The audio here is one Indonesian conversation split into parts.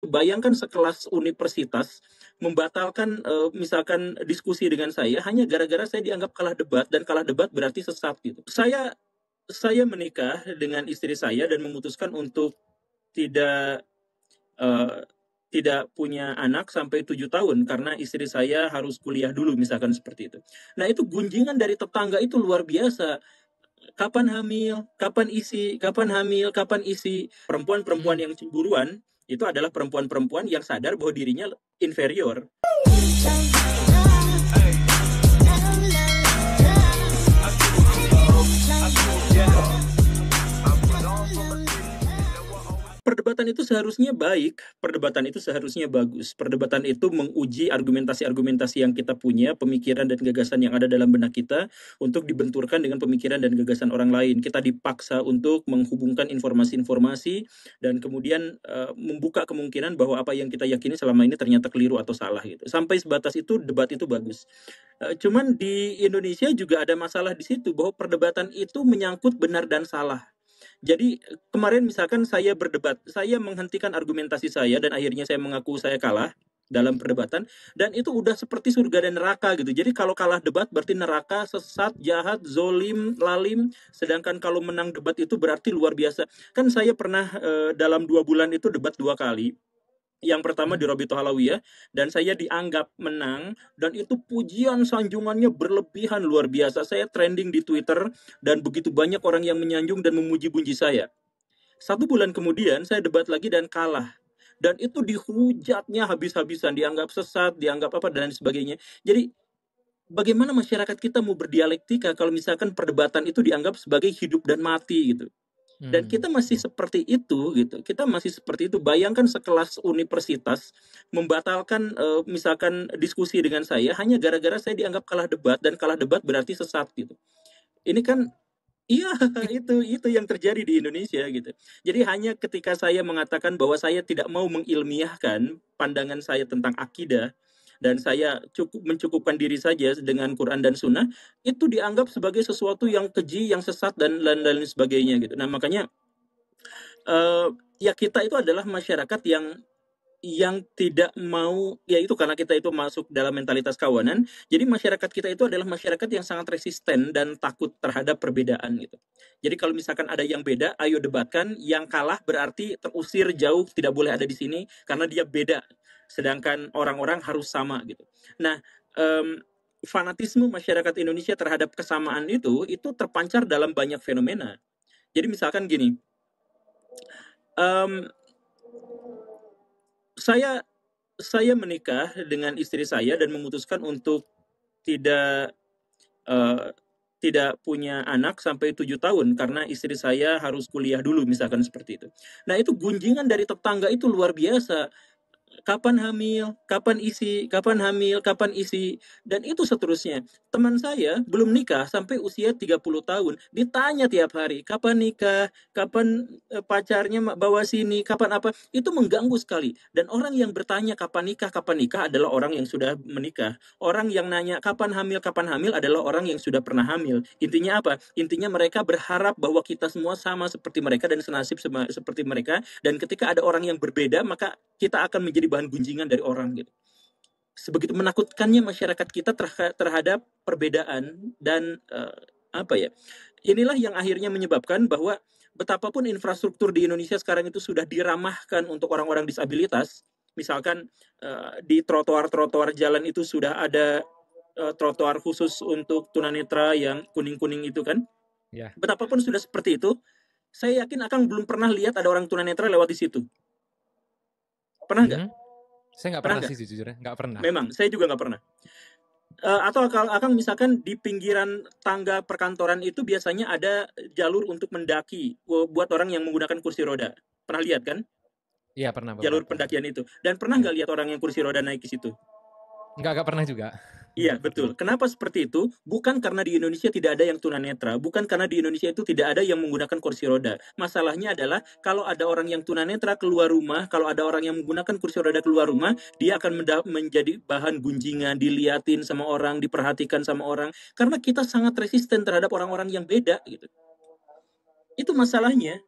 Bayangkan sekelas universitas membatalkan misalkan diskusi dengan saya hanya gara-gara saya dianggap kalah debat, dan kalah debat berarti sesat gitu. Saya menikah dengan istri saya dan memutuskan untuk tidak eh, tidak punya anak sampai 7 tahun karena istri saya harus kuliah dulu misalkan seperti itu. Nah itu gunjingan dari tetangga itu luar biasa. Kapan hamil, kapan isi, kapan hamil, kapan isi. Perempuan-perempuan Hmm. yang cemburuan itu adalah perempuan-perempuan yang sadar bahwa dirinya inferior. Perdebatan itu seharusnya baik, perdebatan itu seharusnya bagus. Perdebatan itu menguji argumentasi-argumentasi yang kita punya, pemikiran dan gagasan yang ada dalam benak kita untuk dibenturkan dengan pemikiran dan gagasan orang lain. Kita dipaksa untuk menghubungkan informasi-informasi dan kemudian membuka kemungkinan bahwa apa yang kita yakini selama ini ternyata keliru atau salah gitu. Sampai sebatas itu debat itu bagus. Cuman di Indonesia juga ada masalah di situ bahwa perdebatan itu menyangkut benar dan salah. Jadi kemarin misalkan saya berdebat, saya menghentikan argumentasi saya dan akhirnya saya mengaku saya kalah dalam perdebatan, dan itu udah seperti surga dan neraka gitu. Jadi kalau kalah debat berarti neraka, sesat, jahat, zolim, lalim. Sedangkan kalau menang debat itu berarti luar biasa. Kan saya pernah dalam 2 bulan itu debat 2 kali. Yang pertama di Hmm. Robito Halawiyah, dan saya dianggap menang, dan itu pujian sanjungannya berlebihan luar biasa. Saya trending di Twitter dan begitu banyak orang yang menyanjung dan memuji-puji saya. 1 bulan kemudian saya debat lagi dan kalah. Dan itu dihujatnya habis-habisan, dianggap sesat, dianggap apa dan sebagainya. Jadi bagaimana masyarakat kita mau berdialektika kalau misalkan perdebatan itu dianggap sebagai hidup dan mati gitu. Dan Hmm. kita masih seperti itu gitu. Kita masih seperti itu. Bayangkan sekelas universitas membatalkan misalkan diskusi dengan saya hanya gara-gara saya dianggap kalah debat, dan kalah debat berarti sesat gitu. Ini kan iya, It- itu yang terjadi di Indonesia gitu. Jadi hanya ketika saya mengatakan bahwa saya tidak mau mengilmiahkan pandangan saya tentang akidah dan saya mencukupkan diri saja dengan Quran dan Sunnah, itu dianggap sebagai sesuatu yang keji, yang sesat dan lain-lain sebagainya gitu. Nah makanya eh, ya kita itu adalah masyarakat yang tidak mau, ya itu karena kita itu masuk dalam mentalitas kawanan, jadi masyarakat kita itu adalah masyarakat yang sangat resisten dan takut terhadap perbedaan gitu. Jadi kalau misalkan ada yang beda, ayo debatkan, yang kalah berarti terusir jauh, tidak boleh ada di sini karena dia beda, sedangkan orang-orang harus sama gitu. Nah, fanatisme masyarakat Indonesia terhadap kesamaan itu terpancar dalam banyak fenomena. Jadi misalkan gini, em, saya saya menikah dengan istri saya dan memutuskan untuk tidak eh, tidak punya anak sampai 7 tahun karena istri saya harus kuliah dulu misalkan seperti itu. Nah itu gunjingan dari tetangga itu luar biasa. Kapan hamil, kapan isi, kapan hamil, kapan isi, dan itu seterusnya. Teman saya belum nikah sampai usia 30 tahun, ditanya tiap hari, kapan nikah, kapan pacarnya bawa sini, kapan apa, itu mengganggu sekali. Dan orang yang bertanya kapan nikah adalah orang yang sudah menikah. Orang yang nanya kapan hamil adalah orang yang sudah pernah hamil. Intinya apa? Intinya mereka berharap bahwa kita semua sama seperti mereka dan senasib seperti mereka, dan ketika ada orang yang berbeda, maka kita akan menjadi bahan gunjingan dari orang gitu. Sebegitu menakutkannya masyarakat kita terhadap perbedaan dan apa ya? Inilah yang akhirnya menyebabkan bahwa betapapun infrastruktur di Indonesia sekarang itu sudah diramahkan untuk orang-orang disabilitas, misalkan di trotoar-trotoar jalan itu sudah ada trotoar khusus untuk tunanetra yang kuning-kuning itu kan. Ya. Betapapun sudah seperti itu, saya yakin Akang belum pernah lihat ada orang tunanetra lewat di situ. Pernah nggak? Hmm. Saya nggak Pernah pernah nggak? sih jujurnya, nggak pernah. Memang, saya juga nggak pernah. Atau kalau Akang misalkan di pinggiran tangga perkantoran itu biasanya ada jalur untuk mendaki buat orang yang menggunakan kursi roda. Pernah lihat kan? Iya pernah Jalur beberapa. pendakian itu. Dan pernah Ya. nggak lihat orang yang kursi roda naik ke situ? Nggak pernah juga. Iya, Nggak pernah. betul. Kenapa seperti itu? Bukan karena di Indonesia tidak ada yang tunanetra, bukan karena di Indonesia itu tidak ada yang menggunakan kursi roda. Masalahnya adalah kalau ada orang yang tunanetra keluar rumah, kalau ada orang yang menggunakan kursi roda keluar rumah, dia akan menjadi bahan gunjingan, diliatin sama orang, diperhatikan sama orang, karena kita sangat resisten terhadap orang-orang yang beda gitu. Itu masalahnya.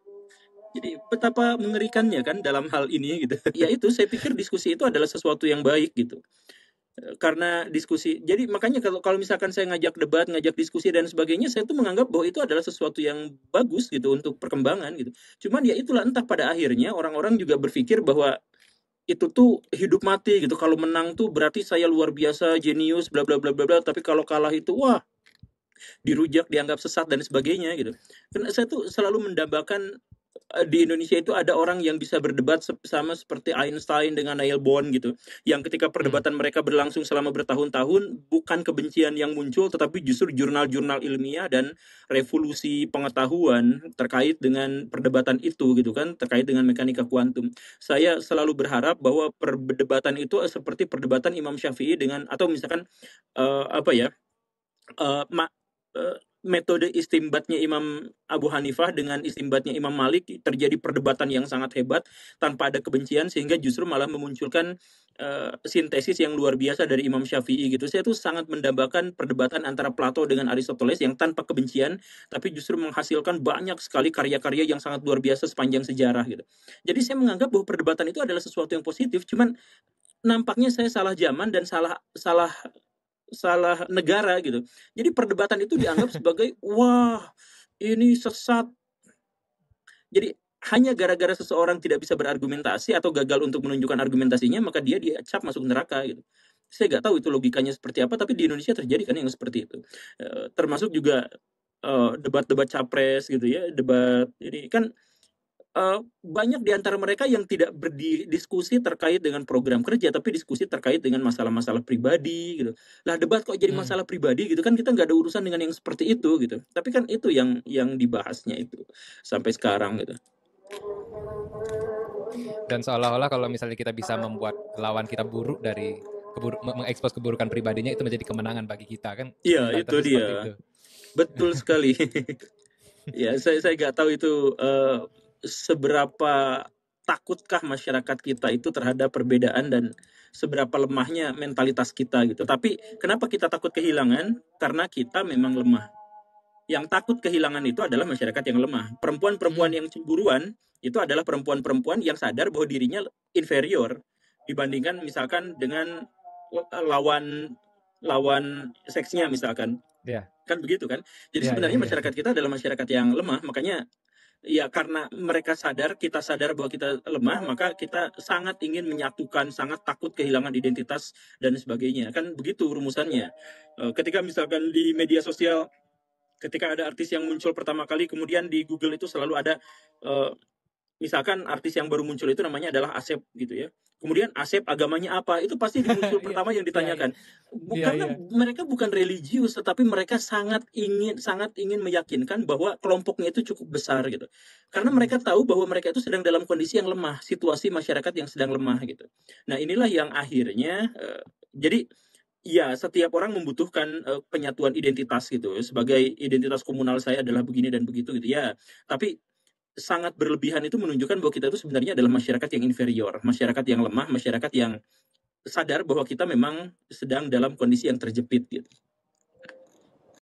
Jadi betapa mengerikannya kan dalam hal ini gitu. Ya itu saya pikir diskusi itu adalah sesuatu yang baik gitu. Karena diskusi jadi makanya kalau kalau misalkan saya ngajak debat, ngajak diskusi dan sebagainya, saya tuh menganggap bahwa itu adalah sesuatu yang bagus gitu untuk perkembangan gitu. Cuman ya itulah entah pada akhirnya orang-orang juga berpikir bahwa itu tuh hidup mati gitu. Kalau menang tuh berarti saya luar biasa, jenius, bla bla bla bla bla. Tapi kalau kalah itu wah dirujak, dianggap sesat dan sebagainya gitu. Karena saya tuh selalu mendambakan di Indonesia itu ada orang yang bisa berdebat sama seperti Einstein dengan Niall Bohr gitu. Yang ketika perdebatan mereka berlangsung selama bertahun-tahun, bukan kebencian yang muncul, tetapi justru jurnal-jurnal ilmiah dan revolusi pengetahuan terkait dengan perdebatan itu gitu kan, terkait dengan mekanika kuantum. Saya selalu berharap bahwa perdebatan itu seperti perdebatan Imam Syafi'i dengan atau misalkan apa ya metode istimbatnya Imam Abu Hanifah dengan istimbatnya Imam Malik terjadi perdebatan yang sangat hebat tanpa ada kebencian sehingga justru malah memunculkan sintesis yang luar biasa dari Imam Syafi'i gitu. Saya tuh sangat mendambakan perdebatan antara Plato dengan Aristoteles yang tanpa kebencian tapi justru menghasilkan banyak sekali karya-karya yang sangat luar biasa sepanjang sejarah gitu. Jadi saya menganggap bahwa perdebatan itu adalah sesuatu yang positif, cuman nampaknya saya salah zaman dan salah salah salah negara gitu. Jadi perdebatan itu dianggap sebagai wah ini sesat. Jadi hanya gara-gara seseorang tidak bisa berargumentasi atau gagal untuk menunjukkan argumentasinya maka dia dicap masuk neraka gitu. Saya nggak tahu itu logikanya seperti apa tapi di Indonesia terjadi kan yang seperti itu. Termasuk juga debat-debat capres gitu ya, debat ini kan banyak di antara mereka yang tidak berdiskusi terkait dengan program kerja, tapi diskusi terkait dengan masalah-masalah pribadi gitu. Lah debat kok jadi masalah pribadi gitu kan kita nggak ada urusan dengan yang seperti itu gitu. Tapi kan itu yang dibahasnya itu sampai sekarang gitu. Dan seolah-olah kalau misalnya kita bisa membuat lawan kita buruk dari mengekspos keburukan pribadinya itu menjadi kemenangan bagi kita kan. Iya, itu Mentalititasnya seperti dia. itu. Betul sekali. Ya, saya nggak tahu itu seberapa takutkah masyarakat kita itu terhadap perbedaan dan seberapa lemahnya mentalitas kita gitu. Tapi kenapa kita takut kehilangan? Karena kita memang lemah. Yang takut kehilangan itu adalah masyarakat yang lemah. Perempuan-perempuan yang cemburuan itu adalah perempuan-perempuan yang sadar bahwa dirinya inferior dibandingkan misalkan dengan lawan seksnya misalkan. Ya. Kan begitu kan? Jadi sebenarnya masyarakat kita adalah masyarakat yang lemah, makanya ya karena mereka sadar, kita sadar bahwa kita lemah, maka kita sangat ingin menyatukan, sangat takut kehilangan identitas dan sebagainya. Kan begitu rumusannya. Ketika misalkan di media sosial, ketika ada artis yang muncul pertama kali, kemudian di Google itu selalu ada misalkan artis yang baru muncul itu namanya adalah Asep gitu ya. Kemudian Asep agamanya apa? Itu pasti muncul pertama yang ditanyakan. Karena mereka bukan religius, tetapi mereka sangat ingin meyakinkan bahwa kelompoknya itu cukup besar gitu. Karena mereka tahu bahwa mereka itu sedang dalam kondisi yang lemah, situasi masyarakat yang sedang lemah gitu. Nah inilah yang akhirnya jadi ya setiap orang membutuhkan penyatuan identitas gitu. Sebagai identitas komunal saya adalah begini dan begitu gitu ya. Tapi sangat berlebihan itu menunjukkan bahwa kita itu sebenarnya adalah masyarakat yang inferior, masyarakat yang lemah, masyarakat yang sadar bahwa kita memang sedang dalam kondisi yang terjepit gitu.